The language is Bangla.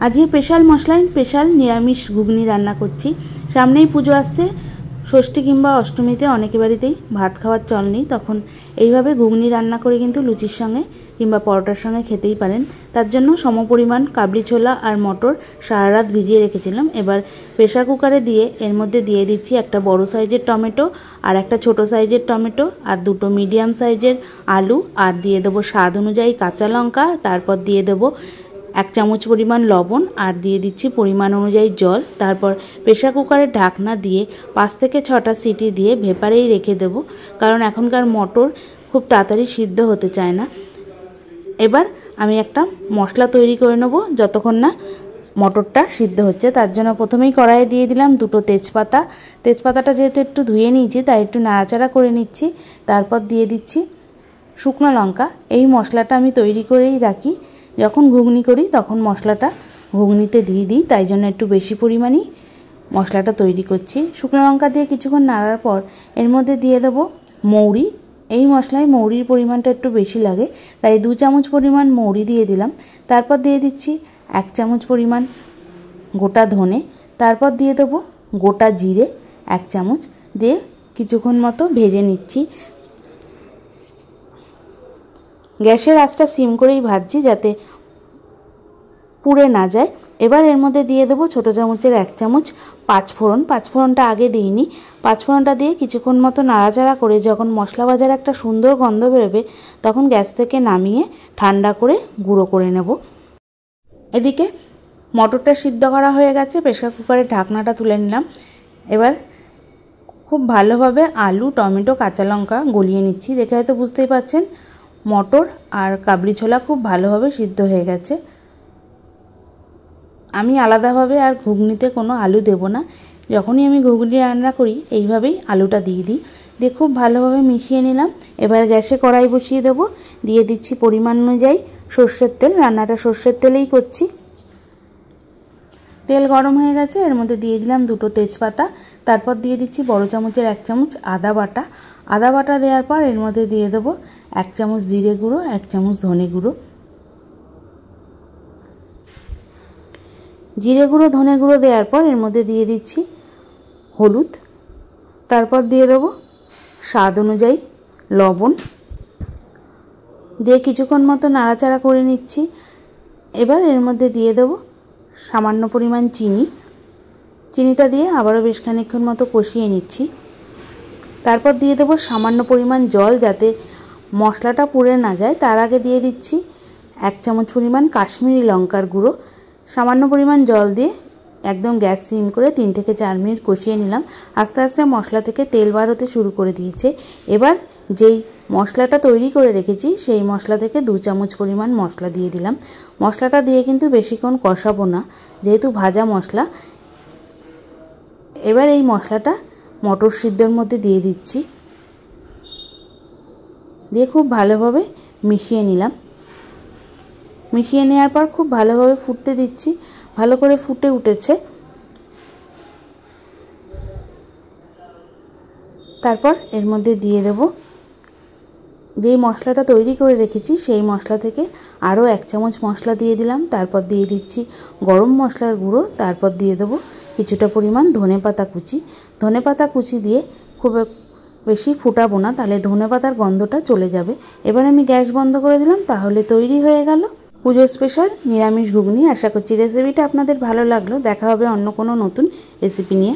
আজকে স্পেশাল মশলায় স্পেশাল নিরামিষ ঘুগনি রান্না করছি। সামনেই পুজো আসছে, ষষ্ঠী কিংবা অষ্টমীতে অনেকের বাড়িতেই ভাত খাওয়ার চল নেই, তখন এইভাবে ঘুগনি রান্না করে কিন্তু লুচির সঙ্গে কিংবা পরোটার সঙ্গে খেতেই পারেন। তার জন্য সমপরিমাণ কাবলি ছোলা আর মটর সারা রাত ভিজিয়ে রেখেছিলাম। এবার প্রেশার কুকারে দিয়ে এর মধ্যে দিয়ে দিচ্ছি একটা বড় সাইজের টমেটো আর একটা ছোট সাইজের টমেটো আর দুটো মিডিয়াম সাইজের আলু, আর দিয়ে দেবো স্বাদ অনুযায়ী কাঁচা লঙ্কা, তারপর দিয়ে দেবো 1 চামচ পরিমাণ লবণ আর দিয়ে দিচ্ছি পরিমাণ অনুযায়ী জল। তারপর প্রেশার কুকারের ঢাকনা দিয়ে 5 থেকে 6টা সিটি দিয়ে ভেপারেই রেখে দেব, কারণ এখনকার মটর খুব তাড়াতাড়ি সিদ্ধ হতে চায় না। এবার আমি একটা মশলা তৈরি করে নেব যতক্ষণ না মটরটা সিদ্ধ হচ্ছে। তার জন্য প্রথমেই কড়াইয়ে দিয়ে দিলাম দুটো তেজপাতা। তেজপাতাটা যেহেতু একটু ধুয়ে নিয়েছি তাই একটু নাড়াচাড়া করে নিচ্ছি। তারপর দিয়ে দিচ্ছি শুকনো লঙ্কা। এই মশলাটা আমি তৈরি করেই রাখি, যখন ঘুগনি করি তখন মশলাটা ঘুগনিতে দিয়ে দিই, তাই জন্য একটু বেশি পরিমাণেই মশলাটা তৈরি করছি। শুকনো লঙ্কা দিয়ে কিছুক্ষণ নাড়ার পর এর মধ্যে দিয়ে দেবো মৌরি। এই মশলায় মৌরির পরিমাণটা একটু বেশি লাগে, তাই 2 চামচ পরিমাণ মৌরি দিয়ে দিলাম। তারপর দিয়ে দিচ্ছি 1 চামচ পরিমাণ গোটা ধনে, তারপর দিয়ে দেবো গোটা জিরে 1 চামচ, দিয়ে কিছুক্ষণ মতো ভেজে নিচ্ছি। গ্যাসের আঁচটা সিম করেই ভাজছি যাতে পুড়ে না যায়। এবার এর মধ্যে দিয়ে দেবো ছোটো চামচের 1 চামচ পাঁচফোড়ন। পাঁচফোড়নটা আগে দিইনি। পাঁচফোড়নটা দিয়ে কিছুক্ষণ মতো নাড়াচাড়া করে যখন মশলা ভাজার একটা সুন্দর গন্ধ বেরোবে তখন গ্যাস থেকে নামিয়ে ঠান্ডা করে গুঁড়ো করে নেব। এদিকে মটরটা সিদ্ধ করা হয়ে গেছে, প্রেসার কুকারের ঢাকনাটা তুলে নিলাম। এবার খুব ভালোভাবে আলু, টমেটো, কাঁচা লঙ্কা গলিয়ে নিচ্ছি। দেখে হয়তো বুঝতেই পারছেন মটর আর কাবলি ছোলা খুব ভালোভাবে সিদ্ধ হয়ে গেছে। আমি আলাদাভাবে আর ঘুগনিতে কোনো আলু দেব না, যখনই আমি ঘুগনি রান্না করি এইভাবেই আলুটা দিয়ে দিই। দিয়ে খুব ভালোভাবে মিশিয়ে নিলাম। এবার গ্যাসে কড়াই বসিয়ে দেবো, দিয়ে দিচ্ছি পরিমাণ অনুযায়ী সর্ষের তেল। রান্নাটা সর্ষের তেলেই করছি। তেল গরম হয়ে গেছে, এর মধ্যে দিয়ে দিলাম দুটো তেজপাতা। তারপর দিয়ে দিচ্ছি বড় চামচের 1 চামচ আদা বাটা। আদা বাটা দেওয়ার পর এর মধ্যে দিয়ে দেবো 1 চামচ জিরে গুঁড়ো, 1 চামচ ধনে গুঁড়ো। জিরে গুঁড়ো, ধনে গুঁড়ো দেওয়ার পর এর মধ্যে দিয়ে দিচ্ছি হলুদ। তারপর দিয়ে দেবো স্বাদ অনুযায়ী লবণ, দিয়ে কিছুক্ষণ মতো নাড়াচাড়া করে নিচ্ছি। এবার এর মধ্যে দিয়ে দেবো সামান্য পরিমাণ চিনি। চিনিটা দিয়ে আবারও বেশ খানিকক্ষণ মতো কষিয়ে নিচ্ছি। তারপর দিয়ে দেবো সামান্য পরিমাণ জল যাতে মশলাটা পুড়ে না যায়। তার আগে দিয়ে দিচ্ছি 1 চামচ পরিমাণ কাশ্মীরি লঙ্কার গুঁড়ো। সামান্য পরিমাণ জল দিয়ে একদম গ্যাস সিম করে 3 থেকে 4 মিনিট কষিয়ে নিলাম। আস্তে আস্তে মশলা থেকে তেল বার হতে শুরু করে দিয়েছে। এবার যেই মশলাটা তৈরি করে রেখেছি সেই মশলা থেকে 2 চামচ পরিমাণ মশলা দিয়ে দিলাম। মশলাটা দিয়ে কিন্তু বেশিক্ষণ কষাবো না, যেহেতু ভাজা মশলা। এবার এই মশলাটা মটর সিদ্ধর মধ্যে দিয়ে দিচ্ছি, দিয়ে খুব ভালোভাবে মিশিয়ে নিলাম। মিশিয়ে নেওয়ার পর খুব ভালোভাবে ফুটতে দিচ্ছি। ভালো করে ফুটে উঠেছে। তারপর এর মধ্যে দিয়ে দেব যেই মশলাটা তৈরি করে রেখেছি সেই মশলা থেকে আরও 1 চামচ মশলা দিয়ে দিলাম। তারপর দিয়ে দিচ্ছি গরম মশলার গুঁড়ো। তারপর দিয়ে দেবো কিছুটা পরিমাণ ধনেপাতা কুচি। ধনেপাতা কুচি দিয়ে খুব বেশি ফুটাবো না, তাহলে ধনেপাতার গন্ধটা চলে যাবে। এবার আমি গ্যাস বন্ধ করে দিলাম। তাহলে তৈরি হয়ে গেল পুজো স্পেশাল নিরামিষ ঘুগনি। আশা করছি রেসিপিটা আপনাদের ভালো লাগলো। দেখা হবে অন্য কোনো নতুন রেসিপি নিয়ে।